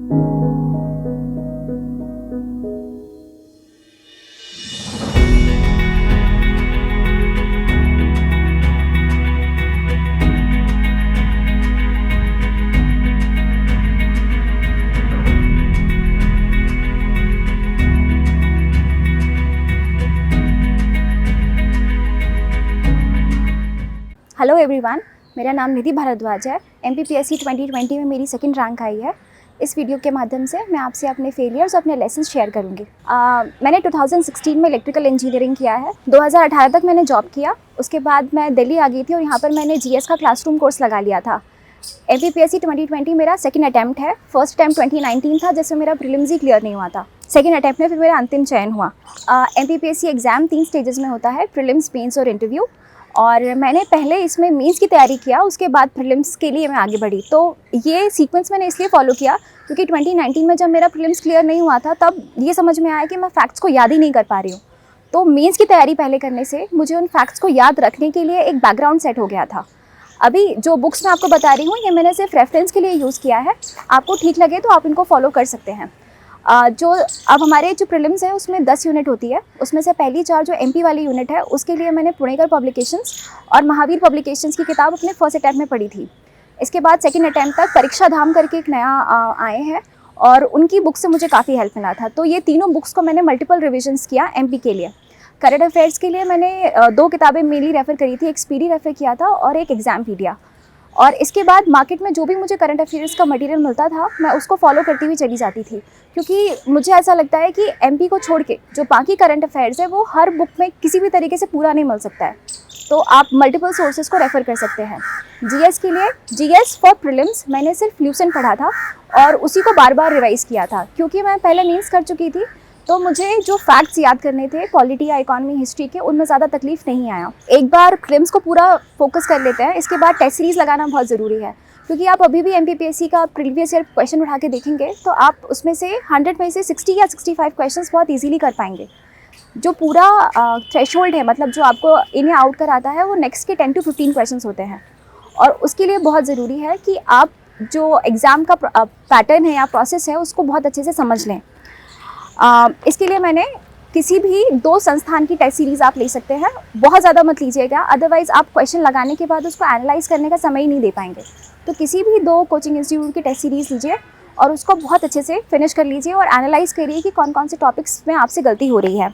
Hello everyone, मेरा नाम निधि भारद्वाज है। MPPSC 2020 में मेरी सेकंड रैंक आई है। इस वीडियो के माध्यम से मैं आपसे अपने फेलियर्स और अपने लेसन शेयर करूंगी। मैंने 2016 में इलेक्ट्रिकल इंजीनियरिंग किया है। 2018 तक मैंने जॉब किया। उसके बाद मैं दिल्ली आ गई थी और यहाँ पर मैंने GS का क्लासरूम कोर्स लगा लिया था। MPPSC 2020 मेरा सेकंड अटैम्प्ट है। फर्स्ट अटैम्प्ट 2019 था, जिसमें मेरा प्रीलिम्स ही क्लियर नहीं हुआ था। सेकंड अटैम्प्ट में फिर मेरा अंतिम चयन हुआ। MPPSC एग्ज़ाम 3 स्टेजेस में होता है, प्रीलिम्स, मेंस और इंटरव्यू। और मैंने पहले इसमें मेंस की तैयारी किया, उसके बाद प्रीलिम्स के लिए मैं आगे बढ़ी। तो ये सीक्वेंस मैंने इसलिए फॉलो किया क्योंकि 2019 में जब मेरा प्रीलिम्स क्लियर नहीं हुआ था, तब ये समझ में आया कि मैं फैक्ट्स को याद ही नहीं कर पा रही हूँ। तो मेंस की तैयारी पहले करने से मुझे उन फैक्ट्स को याद रखने के लिए एक बैकग्राउंड सेट हो गया था। अभी जो बुक्स मैं आपको बता रही हूँ, ये मैंने सिर्फ रेफरेंस के लिए यूज़ किया है। आपको ठीक लगे तो आप इनको फॉलो कर सकते हैं। जो अब हमारे जो प्रीलिम्स है उसमें 10 यूनिट होती है। उसमें से पहली 4 जो MP वाली यूनिट है, उसके लिए मैंने पुणेकर पब्लिकेशंस और महावीर पब्लिकेशंस की किताब अपने फर्स्ट अटैम्प्ट में पढ़ी थी। इसके बाद सेकंड अटैम्प्ट तक परीक्षा धाम करके एक नया आए हैं और उनकी बुक से मुझे काफ़ी हेल्प मिला था। तो ये तीनों बुक्स को मैंने मल्टीपल रिविजन्स किया MP के लिए। करंट अफेयर्स के लिए मैंने 2 किताबें मेनली रेफ़र करी थी, एक स्पीडी रेफ़र किया था और एक एग्जामपीडिया। और इसके बाद मार्केट में जो भी मुझे करंट अफेयर्स का मटेरियल मिलता था, मैं उसको फॉलो करती हुई चली जाती थी, क्योंकि मुझे ऐसा लगता है कि MP को छोड़ के जो बाकी करंट अफेयर्स है वो हर बुक में किसी भी तरीके से पूरा नहीं मिल सकता है। तो आप मल्टीपल सोर्सेज को रेफ़र कर सकते हैं। GS के लिए, GS फॉर प्रीलिम्स, मैंने सिर्फ ल्यूसेंट पढ़ा था और उसी को बार बार रिवाइज़ किया था, क्योंकि मैं पहले मेंस कर चुकी थी। तो मुझे जो फैक्ट्स याद करने थे पॉलिटी या इकोनॉमी, हिस्ट्री के, उनमें ज़्यादा तकलीफ नहीं आया। एक बार प्रीलिम्स को पूरा फोकस कर लेते हैं, इसके बाद टेस्ट सीरीज़ लगाना बहुत ज़रूरी है, क्योंकि आप अभी भी MPPSC का प्रीवियस ईयर क्वेश्चन उठा के देखेंगे तो आप उसमें से 100 में से 60 या 65 क्वेश्चंस बहुत ईजीली कर पाएंगे। जो पूरा थ्रेशोल्ड है, मतलब जो आपको इन या आउट कराता है, वो नेक्स्ट के 10 to 15 क्वेश्चंस होते हैं। और उसके लिए बहुत ज़रूरी है कि आप जो एग्ज़ाम का पैटर्न है या प्रोसेस है, उसको बहुत अच्छे से समझ लें। इसके लिए मैंने किसी भी 2 संस्थान की टेस्ट सीरीज़ आप ले सकते हैं। बहुत ज़्यादा मत लीजिएगा, अदरवाइज़ आप क्वेश्चन लगाने के बाद उसको एनालाइज करने का समय ही नहीं दे पाएंगे। तो किसी भी 2 कोचिंग इंस्टीट्यूट की टेस्ट सीरीज़ लीजिए और उसको बहुत अच्छे से फिनिश कर लीजिए और एनालाइज करिए कि कौन कौन से टॉपिक्स में आपसे गलती हो रही है।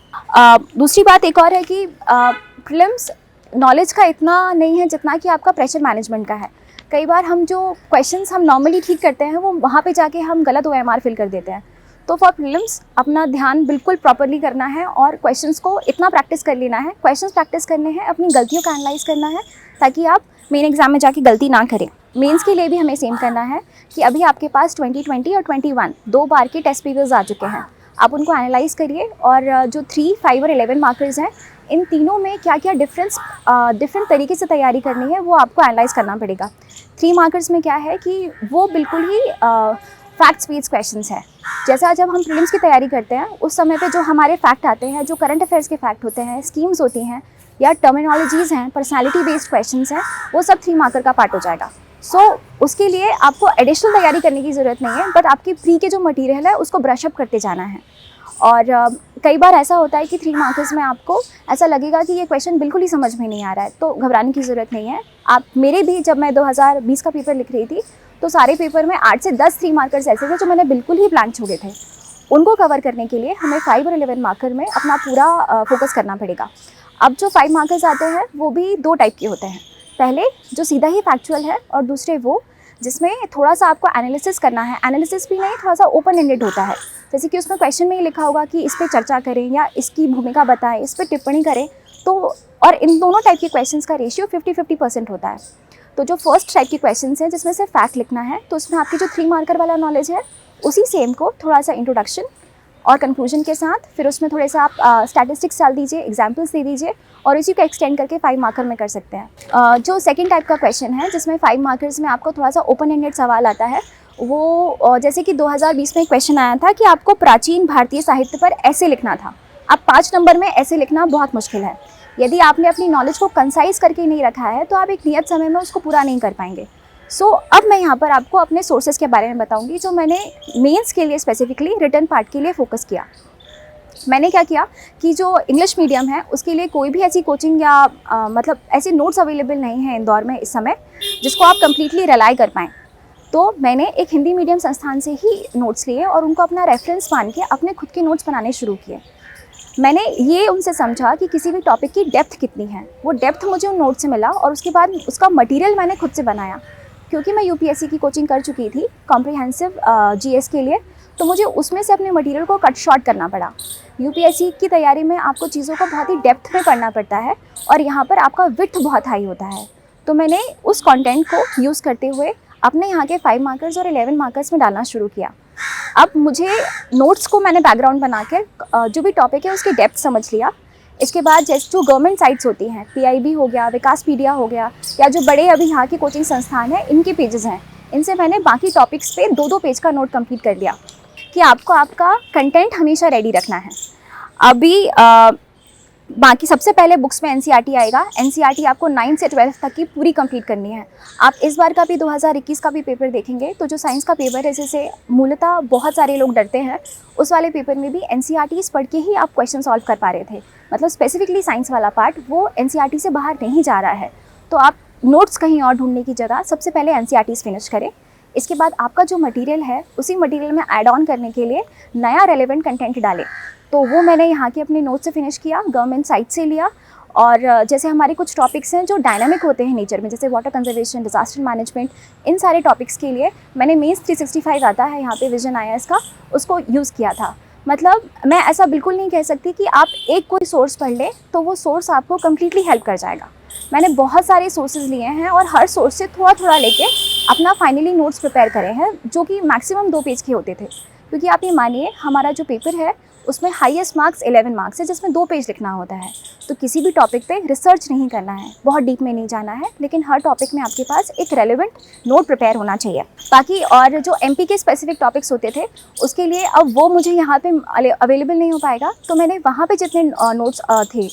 दूसरी बात एक और है कि प्रीलिम्स नॉलेज का इतना नहीं है जितना कि आपका प्रेशर मैनेजमेंट का है। कई बार हम जो क्वेश्चंस हम नॉर्मली ठीक करते हैं, वो वहाँ पे जाके हम गलत OMR फिल कर देते हैं। तो फॉर प्रीलिम्स अपना ध्यान बिल्कुल प्रॉपर्ली करना है और क्वेश्चंस को इतना प्रैक्टिस कर लेना है, क्वेश्चंस प्रैक्टिस करने हैं, अपनी गलतियों का एनालाइज करना है, ताकि आप मेन एग्जाम में जाके गलती ना करें। मेंस के लिए भी हमें सेम करना है कि अभी आपके पास 2020 और 21 2 बार के टेस्ट पेपर्स आ चुके हैं। आप उनको एनालाइज करिए और जो 3, 5 और 11 मार्कर्स हैं, इन तीनों में क्या क्या डिफरेंट तरीके से तैयारी करनी है, वो आपको एनालाइज करना पड़ेगा। 3 मार्कर्स में क्या है कि वो बिल्कुल ही फैक्ट्स बेस्ड क्वेश्चंस है। जैसा जब हम प्रीलिम्स की तैयारी करते हैं, उस समय पे जो हमारे फैक्ट आते हैं, जो करंट अफेयर्स के फैक्ट होते हैं, स्कीम्स होती हैं या टर्मिनोलॉजीज़ हैं, पर्सनालिटी बेस्ड क्वेश्चंस हैं, वो सब 3 मार्कर का पार्ट हो जाएगा। उसके लिए आपको एडिशनल तैयारी करने की ज़रूरत नहीं है, बट आपकी प्री के जो मटीरियल है उसको ब्रशअप करते जाना है। और कई बार ऐसा होता है कि 3 मार्कर्स में आपको ऐसा लगेगा कि ये क्वेश्चन बिल्कुल ही समझ में नहीं आ रहा है, तो घबराने की ज़रूरत नहीं है। मेरे भी जब मैं 2020 का पेपर लिख रही थी, तो सारे पेपर में 8 से 10 3 मार्कर्स ऐसे थे जो मैंने बिल्कुल ही ब्लैंक छोड़े थे। उनको कवर करने के लिए हमें 5 और 11 मार्कर में अपना पूरा फोकस करना पड़ेगा। अब जो 5 मार्कर्स आते हैं वो भी 2 टाइप के होते हैं। पहले जो सीधा ही फैक्चुअल है, और दूसरे वो जिसमें थोड़ा सा आपको एनालिसिस करना है। एनालिसिस भी नहीं, थोड़ा सा ओपन एंडेड होता है, जैसे कि उसमें क्वेश्चन में ही लिखा होगा कि इस पर चर्चा करें या इसकी भूमिका बताएं, इस पर टिप्पणी करें। तो और इन दोनों टाइप के क्वेश्चंस का रेशियो 50-50% होता है। तो जो फर्स्ट टाइप के क्वेश्चंस हैं, जिसमें से फैक्ट लिखना है, तो उसमें आपकी जो 3 मार्कर वाला नॉलेज है, उसी सेम को थोड़ा सा इंट्रोडक्शन और कंक्लूजन के साथ, फिर उसमें थोड़े सा आप स्टैटिस्टिक्स डाल दीजिए, एग्जाम्पल्स दे दीजिए, और इसी को एक्सटेंड करके 5 मार्कर में कर सकते हैं। जो सेकंड टाइप का क्वेश्चन है, जिसमें 5 मार्कर्स में आपको थोड़ा सा ओपन एंडेड सवाल आता है, वो जैसे कि 2020 में एक क्वेश्चन आया था कि आपको प्राचीन भारतीय साहित्य पर ऐसे लिखना था। अब 5 नंबर में ऐसे लिखना बहुत मुश्किल है। यदि आपने अपनी नॉलेज को कंसाइज करके नहीं रखा है, तो आप एक नियत समय में उसको पूरा नहीं कर पाएंगे। अब मैं यहाँ पर आपको अपने सोर्सेज के बारे में बताऊँगी जो मैंने मेंस के लिए स्पेसिफिकली रिटर्न पार्ट के लिए फ़ोकस किया। मैंने क्या किया कि जो इंग्लिश मीडियम है उसके लिए कोई भी ऐसी कोचिंग या मतलब ऐसे नोट्स अवेलेबल नहीं है इंदौर में इस समय जिसको आप कम्प्लीटली रिलाई कर पाएँ। तो मैंने एक हिंदी मीडियम संस्थान से ही नोट्स लिए और उनको अपना रेफरेंस मान के अपने खुद के नोट्स बनाने शुरू किए। मैंने ये उनसे समझा कि किसी भी टॉपिक की डेप्थ कितनी है, वो डेप्थ मुझे उन नोट से मिला और उसके बाद उसका मटेरियल मैंने खुद से बनाया। क्योंकि मैं यूपीएससी की कोचिंग कर चुकी थी कॉम्प्रिहेंसिव जीएस के लिए, तो मुझे उसमें से अपने मटेरियल को कट शॉर्ट करना पड़ा। यूपीएससी की तैयारी में आपको चीज़ों को बहुत ही डेप्थ में पढ़ना पड़ता है और यहाँ पर आपका विड्थ बहुत हाई होता है। तो मैंने उस कंटेंट को यूज़ करते हुए अपने यहाँ के 5 मार्कर्स और 11 मार्कर्स में डालना शुरू किया। अब मुझे नोट्स को मैंने बैकग्राउंड बनाकर जो भी टॉपिक है उसकी डेप्थ समझ लिया। इसके बाद जैसे जो गवर्नमेंट साइट्स होती हैं, पीआईबी हो गया, विकासपीडिया हो गया, या जो बड़े अभी यहाँ के कोचिंग संस्थान हैं इनके पेजेस हैं, इनसे मैंने बाकी टॉपिक्स पे 2-2 पेज का नोट कंप्लीट कर लिया कि आपको आपका कंटेंट हमेशा रेडी रखना है। अभी बाकी सबसे पहले बुक्स में एनसीईआरटी आएगा। एनसीईआरटी आपको 9 से 12 तक की पूरी कंप्लीट करनी है। आप इस बार का भी 2021 का भी पेपर देखेंगे तो जो साइंस का पेपर है जिससे मूलतः बहुत सारे लोग डरते हैं, उस वाले पेपर में भी एनसीईआरटीज़ पढ़ के ही आप क्वेश्चन सॉल्व कर पा रहे थे। मतलब स्पेसिफिकली साइंस वाला पार्ट वो एनसीईआरटी से बाहर नहीं जा रहा है। तो आप नोट्स कहीं और ढूंढने की जगह सबसे पहले एनसीईआरटीज़ फिनिश करें। इसके बाद आपका जो मटेरियल है उसी मटेरियल में ऐड ऑन करने के लिए नया रेलेवेंट कंटेंट डालें। तो वो मैंने यहाँ के अपने नोट से फिनिश किया, गवर्नमेंट साइट से लिया। और जैसे हमारे कुछ टॉपिक्स हैं जो डायनामिक होते हैं नेचर में, जैसे वाटर कंजर्वेशन, डिजास्टर मैनेजमेंट, इन सारे टॉपिक्स के लिए मैंने मेंस 365 आता है यहाँ पे विजन आईएएस का, उसको यूज़ किया था। मतलब मैं ऐसा बिल्कुल नहीं कह सकती कि आप एक कोई सोर्स पढ़ लें तो वो सोर्स आपको कम्प्लीटली हेल्प कर जाएगा। मैंने बहुत सारे सोर्सेज लिए हैं और हर सोर्स से थोड़ा थोड़ा लेके अपना फाइनली नोट्स प्रिपेयर करे हैं, जो कि मैक्सिमम 2 पेज के होते थे। क्योंकि आप ये मानिए हमारा जो पेपर है उसमें हाईएस्ट मार्क्स 11 मार्क्स है, जिसमें 2 पेज लिखना होता है। तो किसी भी टॉपिक पे रिसर्च नहीं करना है, बहुत डीप में नहीं जाना है, लेकिन हर टॉपिक में आपके पास एक रेलेवेंट नोट प्रिपेयर होना चाहिए। बाकी और जो एमपी के स्पेसिफिक टॉपिक्स होते थे उसके लिए अब वो मुझे यहाँ पे अवेलेबल नहीं हो पाएगा, तो मैंने वहाँ पे जितने नोट्स थे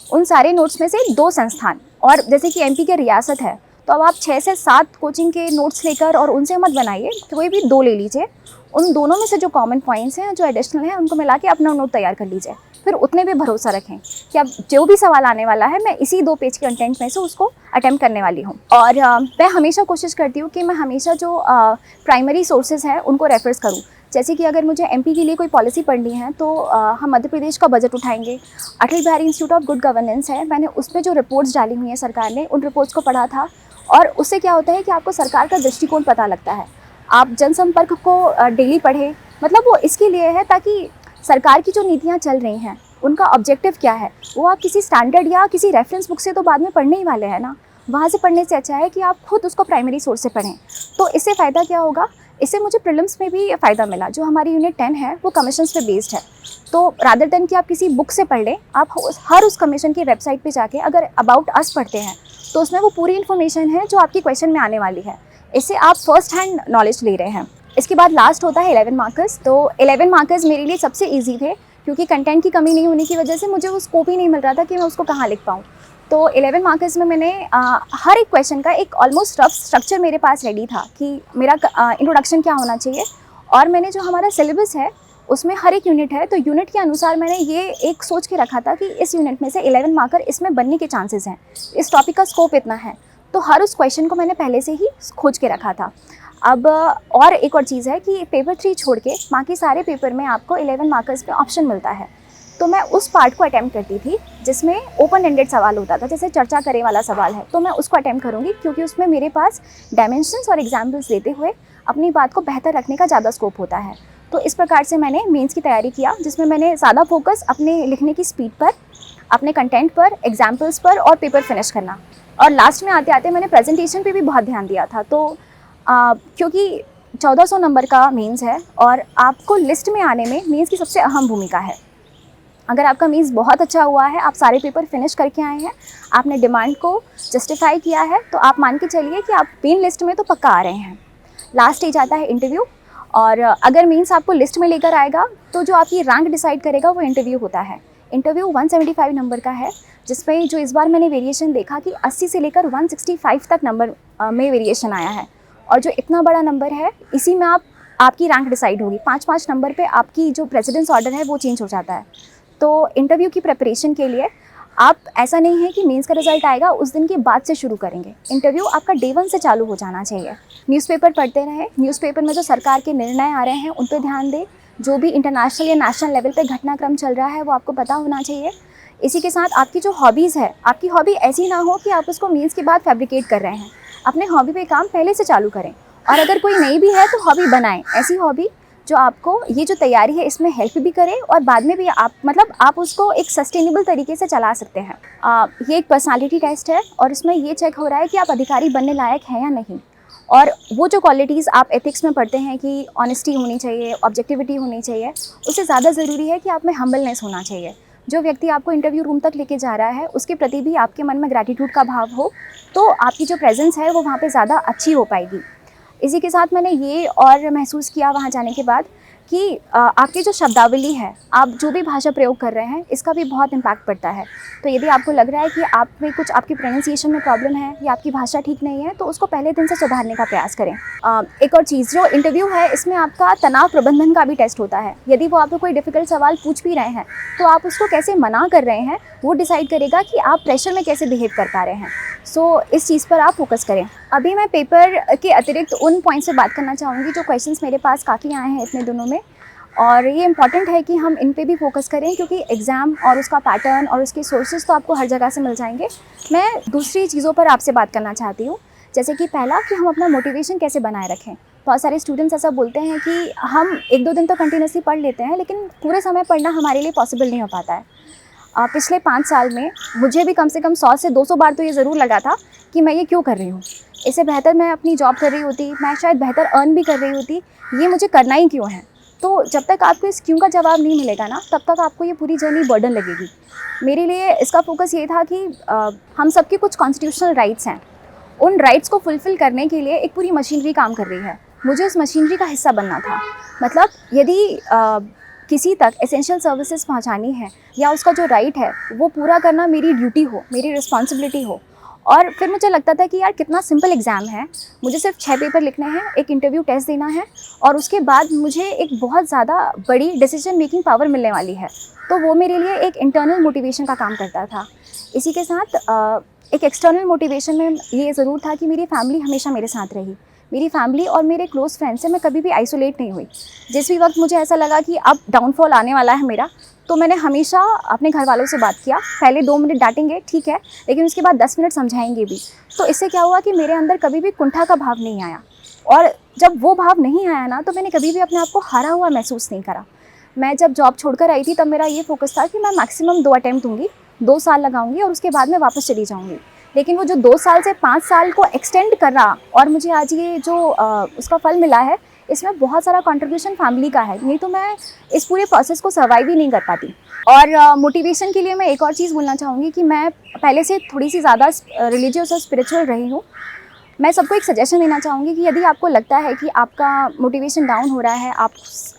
उन सारे नोट्स में से 2 संस्थान, और जैसे कि एमपी के रियासत है तो अब आप 6 से 7 कोचिंग के नोट्स लेकर और उनसे मत बनाइए, कोई भी 2 ले लीजिए। उन दोनों में से जो कॉमन पॉइंट्स हैं, जो एडिशनल हैं, उनको मिला के अपना नोट तैयार कर लीजिए। फिर उतने पे भरोसा रखें कि अब जो भी सवाल आने वाला है मैं इसी 2 पेज के कंटेंट में से उसको अटेम्प्ट करने वाली हूँ। और मैं हमेशा कोशिश करती हूँ कि मैं हमेशा जो प्राइमरी सोर्सेज हैं उनको रेफर्स करूँ। जैसे कि अगर मुझे एमपी के लिए कोई पॉलिसी पढ़नी है तो हम मध्य प्रदेश का बजट उठाएंगे। Atal Bihari institute of good governance है, मैंने उसमें जो रिपोर्ट्स डाली हुई हैं सरकार ने, उन रिपोर्ट्स को पढ़ा था। और उससे क्या होता है कि आपको सरकार का दृष्टिकोण पता लगता है। आप जनसंपर्क को डेली पढ़ें, मतलब वो इसके लिए है ताकि सरकार की जो नीतियाँ चल रही हैं उनका ऑब्जेक्टिव क्या है वो आप किसी स्टैंडर्ड या किसी रेफरेंस बुक से तो बाद में पढ़ने ही वाले हैं ना, वहाँ से पढ़ने से अच्छा है कि आप खुद उसको प्राइमरी सोर्स से पढ़ें। तो इससे फ़ायदा क्या होगा, इससे मुझे प्रीलिम्स में भी फ़ायदा मिला। जो हमारी यूनिट 10 है वो कमीशंस पे बेस्ड है, तो रादर देन कि आप किसी बुक से पढ़ लें, आप हर उस कमीशन की वेबसाइट पे जाके अगर अबाउट अस पढ़ते हैं तो उसमें वो पूरी इन्फॉर्मेशन है जो आपकी क्वेश्चन में आने वाली है। इससे आप फर्स्ट हैंड नॉलेज ले रहे हैं। इसके बाद लास्ट होता है 11 मार्कर्स। तो 11 मार्कर्स मेरे लिए सबसे ईजी थे क्योंकि कंटेंट की कमी नहीं होने की वजह से मुझे वो स्कोप ही नहीं मिल रहा था कि मैं उसको कहाँ लिख पाऊँ। तो 11 मार्कर्स में मैंने हर एक क्वेश्चन का एक ऑलमोस्ट रफ स्ट्रक्चर मेरे पास रेडी था कि मेरा इंट्रोडक्शन क्या होना चाहिए, और मैंने जो हमारा सिलेबस है उसमें हर एक यूनिट है, तो यूनिट के अनुसार मैंने ये एक सोच के रखा था कि इस यूनिट में से 11 मार्कर इसमें बनने के चांसेस हैं, इस टॉपिक का स्कोप इतना है। तो हर उस क्वेश्चन को मैंने पहले से ही खोज के रखा था। अब और एक और चीज़ है कि पेपर 3 छोड़ के बाकी सारे पेपर में आपको 11 मार्कर्स पे ऑप्शन मिलता है। तो मैं उस पार्ट को अटैम्प्ट करती थी जिसमें ओपन एंडेड सवाल होता था, जैसे चर्चा करे वाला सवाल है, तो मैं उसको अटैम्प्ट करूँगी क्योंकि उसमें मेरे पास डायमेंशंस और एग्जाम्पल्स देते हुए अपनी बात को बेहतर रखने का ज़्यादा स्कोप होता है। तो इस प्रकार से मैंने मेंस की तैयारी किया, जिसमें मैंने ज़्यादा फोकस अपने लिखने की स्पीड पर, अपने कंटेंट पर, एग्जाम्पल्स पर और पेपर फिनिश करना। और लास्ट में आते आते मैंने प्रेजेंटेशन पे भी बहुत ध्यान दिया था। तो क्योंकि 1400 नंबर का मेंस है और आपको लिस्ट में आने में मेंस की सबसे अहम भूमिका है। अगर आपका मेंस बहुत अच्छा हुआ है, आप सारे पेपर फिनिश करके आए हैं, आपने डिमांड को जस्टिफाई किया है, तो आप मान के चलिए कि आप मेन लिस्ट में तो पक्का आ रहे हैं। लास्ट स्टेज आता है इंटरव्यू, और अगर मेंस आपको लिस्ट में लेकर आएगा तो जो आपकी रैंक डिसाइड करेगा वो इंटरव्यू होता है। इंटरव्यू 175 नंबर का है, जिसमें जो इस बार मैंने वेरिएशन देखा कि 80 से लेकर 165 तक नंबर में वेरिएशन आया है। और जो इतना बड़ा नंबर है, इसी में आपकी रैंक डिसाइड होगी। 5-5 नंबर पे आपकी जो प्रेसिडेंस ऑर्डर है वो चेंज हो जाता है। तो इंटरव्यू की प्रिपरेशन के लिए आप, ऐसा नहीं है कि मेंस का रिजल्ट आएगा उस दिन के बाद से शुरू करेंगे। इंटरव्यू आपका डे 1 से चालू हो जाना चाहिए। न्यूज़पेपर पढ़ते रहें, न्यूज़पेपर में जो सरकार के निर्णय आ रहे हैं उन पर ध्यान दें। जो भी इंटरनेशनल या नेशनल लेवल पे घटनाक्रम चल रहा है वो आपको पता होना चाहिए। इसी के साथ आपकी जो हॉबीज़ है, आपकी हॉबी ऐसी ना हो कि आप उसको मेंस के बाद फैब्रिकेट कर रहे हैं। अपने हॉबी पे काम पहले से चालू करें, और अगर कोई नई भी है तो हॉबी बनाएं, ऐसी हॉबी जो आपको ये जो तैयारी है इसमें हेल्प भी करे और बाद में भी आप उसको एक सस्टेनेबल तरीके से चला सकते हैं। ये एक पर्सनालिटी टेस्ट है और इसमें ये चेक हो रहा है कि आप अधिकारी बनने लायक हैं या नहीं। और वो जो क्वालिटीज़ आप एथिक्स में पढ़ते हैं कि ऑनेस्टी होनी चाहिए, ऑब्जेक्टिविटी होनी चाहिए, उससे ज़्यादा ज़रूरी है कि आप में हम्बलनेस होना चाहिए। जो व्यक्ति आपको इंटरव्यू रूम तक लेके जा रहा है उसके प्रति भी आपके मन में ग्रैटिट्यूड का भाव हो, तो आपकी जो प्रेजेंस है वो वहाँ पे ज़्यादा अच्छी हो पाएगी। इसी के साथ मैंने ये और महसूस किया वहाँ जाने के बाद कि आपकी जो शब्दावली है, आप जो भी भाषा प्रयोग कर रहे हैं, इसका भी बहुत इम्पैक्ट पड़ता है। तो यदि आपको लग रहा है कि आप में कुछ, आपकी प्रोनाउंसिएशन में प्रॉब्लम है या आपकी भाषा ठीक नहीं है, तो उसको पहले दिन से सुधारने का प्रयास करें। एक और चीज़, जो इंटरव्यू है इसमें आपका तनाव प्रबंधन का भी टेस्ट होता है। यदि वो आपको कोई डिफ़िकल्ट सवाल पूछ भी रहे हैं तो आप उसको कैसे मना कर रहे हैं, वो डिसाइड करेगा कि आप प्रेशर में कैसे बिहेव कर पा रहे हैं। सो इस चीज़ पर आप फोकस करें। अभी मैं पेपर के अतिरिक्त उन पॉइंट से बात करना चाहूँगी जो क्वेश्चंस मेरे पास काफ़ी आए हैं इतने दिनों में, और ये इम्पॉर्टेंट है कि हम इन पे भी फोकस करें, क्योंकि एग्ज़ाम और उसका पैटर्न और उसके सोर्सेज तो आपको हर जगह से मिल जाएंगे। मैं दूसरी चीज़ों पर आपसे बात करना चाहती हूँ, जैसे कि पहला, कि हम अपना मोटिवेशन कैसे बनाए रखें। बहुत सारे स्टूडेंट्स ऐसा बोलते हैं कि हम 1-2 दिन तो कंटिन्यूसली पढ़ लेते हैं, लेकिन पूरे समय पढ़ना हमारे लिए पॉसिबल नहीं हो पाता है। पिछले 5 साल में मुझे भी कम से कम 100 से 200 बार तो ये ज़रूर लगा था कि मैं ये क्यों कर रही हूँ। इससे बेहतर मैं अपनी जॉब कर रही होती, मैं शायद बेहतर अर्न भी कर रही होती, ये मुझे करना ही क्यों है। तो जब तक आपको इस क्यों का जवाब नहीं मिलेगा ना, तब तक आपको ये पूरी जर्नी बर्डन लगेगी। मेरे लिए इसका फोकस ये था कि हम सबके कुछ कॉन्स्टिट्यूशनल राइट्स हैं, उन राइट्स को फुलफ़िल करने के लिए एक पूरी मशीनरी काम कर रही है। मुझे उस मशीनरी का हिस्सा बनना था। मतलब यदि किसी तक एसेंशियल सर्विसेज पहुंचानी है या उसका जो राइट है वो पूरा करना मेरी ड्यूटी हो, मेरी रिस्पॉन्सिबिलिटी हो। और फिर मुझे लगता था कि यार कितना सिंपल एग्ज़ाम है, मुझे सिर्फ 6 पेपर लिखने हैं, एक इंटरव्यू टेस्ट देना है और उसके बाद मुझे एक बहुत ज़्यादा बड़ी डिसीजन मेकिंग पावर मिलने वाली है। तो वो मेरे लिए एक इंटरनल मोटिवेशन का काम करता था। इसी के साथ एक एक्सटर्नल मोटिवेशन में ये ज़रूर था कि मेरी फैमिली हमेशा मेरे साथ रही। मेरी फैमिली और मेरे क्लोज़ फ्रेंड्स से मैं कभी भी आइसोलेट नहीं हुई। जिस भी वक्त मुझे ऐसा लगा कि अब डाउनफॉल आने वाला है मेरा, तो मैंने हमेशा अपने घर वालों से बात किया। पहले 2 मिनट डांटेंगे, ठीक है, लेकिन उसके बाद 10 मिनट समझाएंगे भी। तो इससे क्या हुआ कि मेरे अंदर कभी भी कुंठा का भाव नहीं आया, और जब वो भाव नहीं आया ना, तो मैंने कभी भी अपने आप को हारा हुआ महसूस नहीं करा। मैं जब जॉब छोड़कर आई थी तब मेरा ये फोकस था कि मैं मैक्सिमम 2 अटैम्प्ट दूँगी, 2 साल लगाऊंगी और उसके बाद मैं वापस चली जाऊंगी। लेकिन वो जो 2 साल से 5 साल को एक्सटेंड कर रहा और मुझे आज ये जो उसका फल मिला है, इसमें बहुत सारा कंट्रीब्यूशन फैमिली का है। नहीं तो मैं इस पूरे प्रोसेस को सर्वाइव ही नहीं कर पाती। और मोटिवेशन के लिए मैं एक और चीज़ बोलना चाहूँगी कि मैं पहले से थोड़ी सी ज़्यादा रिलीजियस और स्पिरिचुअल रही हूँ। मैं सबको एक सजेशन देना चाहूँगी कि यदि आपको लगता है कि आपका मोटिवेशन डाउन हो रहा है,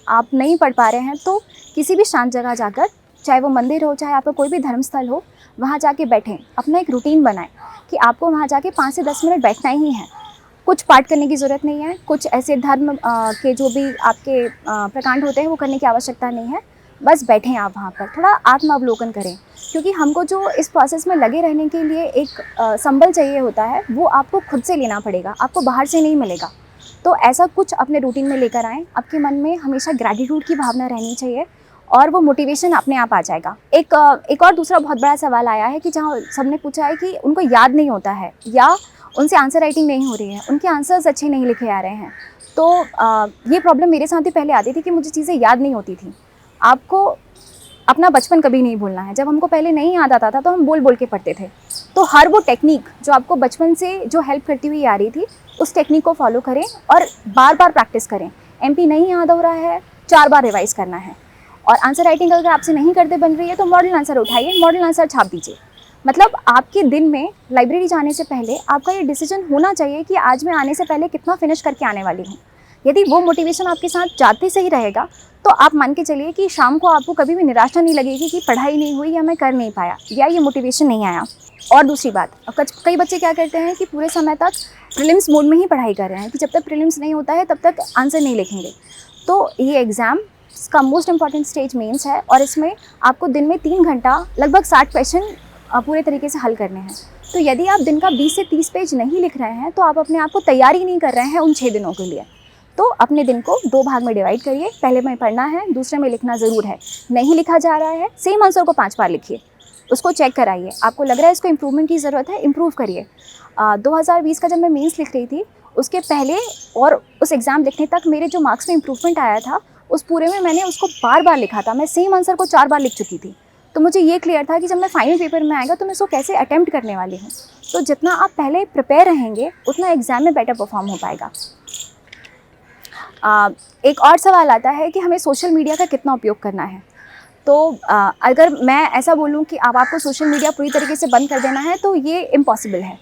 आप नहीं पढ़ पा रहे हैं, तो किसी भी शांत जगह जाकर, चाहे वो मंदिर हो, चाहे आपका कोई भी धर्मस्थल हो, वहाँ जाके बैठें। अपना एक रूटीन बनाएं कि आपको वहाँ जाके 5 से 10 मिनट बैठना ही है। कुछ पाठ करने की ज़रूरत नहीं है, कुछ ऐसे धर्म के जो भी आपके प्रकांड होते हैं वो करने की आवश्यकता नहीं है। बस बैठें आप वहाँ पर, थोड़ा आत्मावलोकन करें, क्योंकि हमको जो इस प्रोसेस में लगे रहने के लिए एक संबल चाहिए होता है, वो आपको खुद से लेना पड़ेगा, आपको बाहर से नहीं मिलेगा। तो ऐसा कुछ अपने रूटीन में लेकर आएँ। आपके मन में हमेशा ग्रैटिट्यूड की भावना रहनी चाहिए और वो मोटिवेशन अपने आप आ जाएगा। एक और दूसरा बहुत बड़ा सवाल आया है कि जहाँ सबने पूछा है कि उनको याद नहीं होता है या उनसे आंसर राइटिंग नहीं हो रही है, उनके आंसर्स अच्छे नहीं लिखे आ रहे हैं। तो ये प्रॉब्लम मेरे साथ भी पहले आती थी कि मुझे चीज़ें याद नहीं होती थी। आपको अपना बचपन कभी नहीं भूलना है। जब हमको पहले नहीं याद आता था तो हम बोल बोल के पढ़ते थे। तो हर वो टेक्निक जो आपको बचपन से जो हेल्प करती हुई आ रही थी, उस टेक्निक को फॉलो करें और बार बार प्रैक्टिस करें। एमपी नहीं याद हो रहा है, 4 बार रिवाइज़ करना है। और आंसर राइटिंग अगर आपसे नहीं करते बन रही है तो मॉडल आंसर उठाइए, मॉडल आंसर छाप दीजिए। मतलब आपके दिन में लाइब्रेरी जाने से पहले आपका ये डिसीजन होना चाहिए कि आज मैं आने से पहले कितना फिनिश करके आने वाली हूँ। यदि वो मोटिवेशन आपके साथ जाते से ही रहेगा तो आप मान के चलिए कि शाम को आपको कभी भी निराशा नहीं लगेगी कि पढ़ाई नहीं हुई या मैं कर नहीं पाया या ये मोटिवेशन नहीं आया। और दूसरी बात, कई बच्चे क्या करते हैं कि पूरे समय तक प्रीलिम्स मोड में ही पढ़ाई कर रहे हैं कि जब तक प्रीलिम्स नहीं होता है तब तक आंसर नहीं लिखेंगे। तो ये एग्ज़ाम का मोस्ट इंपॉर्टेंट स्टेज मेंस है और इसमें आपको दिन में 3 घंटा लगभग 60 क्वेश्चन पूरे तरीके से हल करने हैं। तो यदि आप दिन का 20 से 30 पेज नहीं लिख रहे हैं तो आप अपने आप को तैयारी नहीं कर रहे हैं उन 6 दिनों के लिए। तो अपने दिन को 2 भाग में डिवाइड करिए, पहले में पढ़ना है, दूसरे में लिखना ज़रूर है। नहीं लिखा जा रहा है, सेम आंसर को 5 बार लिखिए, उसको चेक कराइए। आपको लग रहा है इसको इम्प्रूवमेंट की ज़रूरत है, इम्प्रूव करिए। 2020 का जब मैं मेंस लिख रही थी उसके पहले और उस एग्ज़ाम लिखने तक मेरे जो मार्क्स में इम्प्रूवमेंट आया था उस पूरे में मैंने उसको बार बार लिखा था। मैं सेम आंसर को 4 बार लिख चुकी थी। तो मुझे ये क्लियर था कि जब मैं फाइनल पेपर में आएगा तो मैं इसको कैसे अटेम्प्ट करने वाली हूँ। तो जितना आप पहले प्रिपेयर रहेंगे उतना एग्ज़ाम में बेटर परफॉर्म हो पाएगा। एक और सवाल आता है कि हमें सोशल मीडिया का कितना उपयोग करना है। तो अगर मैं ऐसा बोलूँ कि अब आपको सोशल मीडिया पूरी तरीके से बंद कर देना है तो ये इम्पॉसिबल है।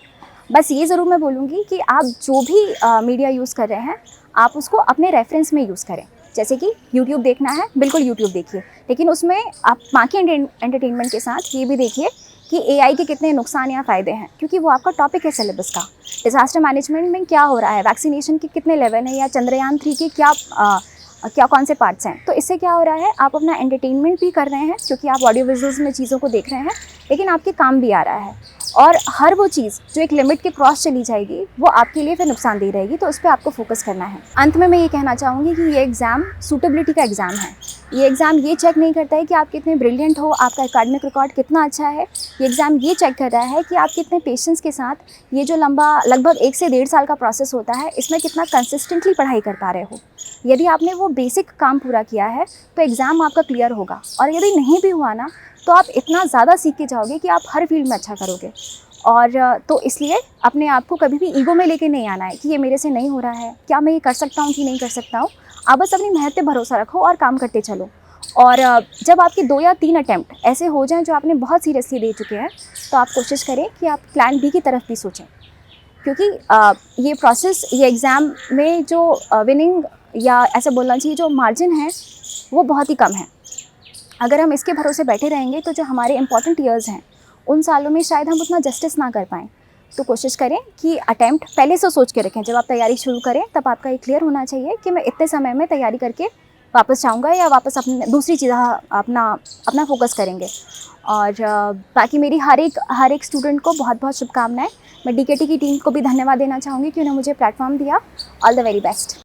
बस ये ज़रूर मैं बोलूँगी कि आप जो भी मीडिया यूज़ कर रहे हैं आप उसको अपने रेफरेंस में यूज़ करें। जैसे कि यूट्यूब देखना है, बिल्कुल यूट्यूब देखिए, लेकिन उसमें आप बाकी एंटरटेनमेंट के साथ ये भी देखिए कि एआई के कितने नुकसान या फ़ायदे हैं, क्योंकि वो आपका टॉपिक है सिलेबस का। डिज़ास्टर मैनेजमेंट में क्या हो रहा है, वैक्सीनेशन के कितने लेवल हैं, या चंद्रयान 3 के क्या कौन से पार्ट्स हैं। तो इससे क्या हो रहा है, आप अपना एंटरटेनमेंट भी कर रहे हैं क्योंकि आप ऑडियो विजुअल्स में चीज़ों को देख रहे हैं, लेकिन आपके काम भी आ रहा है। और हर वो चीज़ जो एक लिमिट के क्रॉस चली जाएगी वो आपके लिए फिर नुकसानदेह रहेगी, तो उस पर आपको फोकस करना है। अंत में मैं ये कहना चाहूँगी कि ये एग्ज़ाम सूटेबिलिटी का एग्ज़ाम है। ये एग्ज़ाम ये चेक नहीं करता है कि आप कितने ब्रिलियंट हो, आपका एकेडमिक रिकॉर्ड कितना अच्छा है। ये एग्ज़ाम ये चेक कर रहा है कि आप कितने पेशेंस के साथ ये जो लंबा लगभग 1 से 1.5 साल का प्रोसेस होता है इसमें कितना कंसिस्टेंटली पढ़ाई कर पा रहे हो। यदि आपने वो बेसिक काम पूरा किया है तो एग्ज़ाम आपका क्लियर होगा, और यदि नहीं भी हुआ ना तो आप इतना ज़्यादा सीख के जाओगे कि आप हर फील्ड में अच्छा करोगे। और तो इसलिए अपने आप को कभी भी ईगो में लेके नहीं आना है कि ये मेरे से नहीं हो रहा है, क्या मैं ये कर सकता हूँ कि नहीं कर सकता हूँ। आप बस अपनी मेहनत पे भरोसा रखो और काम करते चलो। और जब आपके 2 या 3 अटैम्प्ट ऐसे हो जाएं जो आपने बहुत सीरियसली दे चुके हैं तो आप कोशिश करें कि आप प्लान बी की तरफ भी सोचें, क्योंकि ये प्रोसेस, ये एग्ज़ाम में जो विनिंग या ऐसा बोलना चाहिए जो मार्जिन है वो बहुत ही कम है। अगर हम इसके भरोसे बैठे रहेंगे तो जो हमारे इम्पॉर्टेंट ईयर्स हैं उन सालों में शायद हम उतना जस्टिस ना कर पाएँ। तो कोशिश करें कि अटैम्प्ट पहले से सोच के रखें। जब आप तैयारी शुरू करें तब आपका ये क्लियर होना चाहिए कि मैं इतने समय में तैयारी करके वापस जाऊंगा या वापस अपने दूसरी चीज़ अपना फोकस करेंगे। और बाकी मेरी हर एक स्टूडेंट को बहुत बहुत शुभकामनाएं। मैं डीकेटी की टीम को भी धन्यवाद देना चाहूँगी कि उन्होंने मुझे प्लेटफॉर्म दिया। All the very best.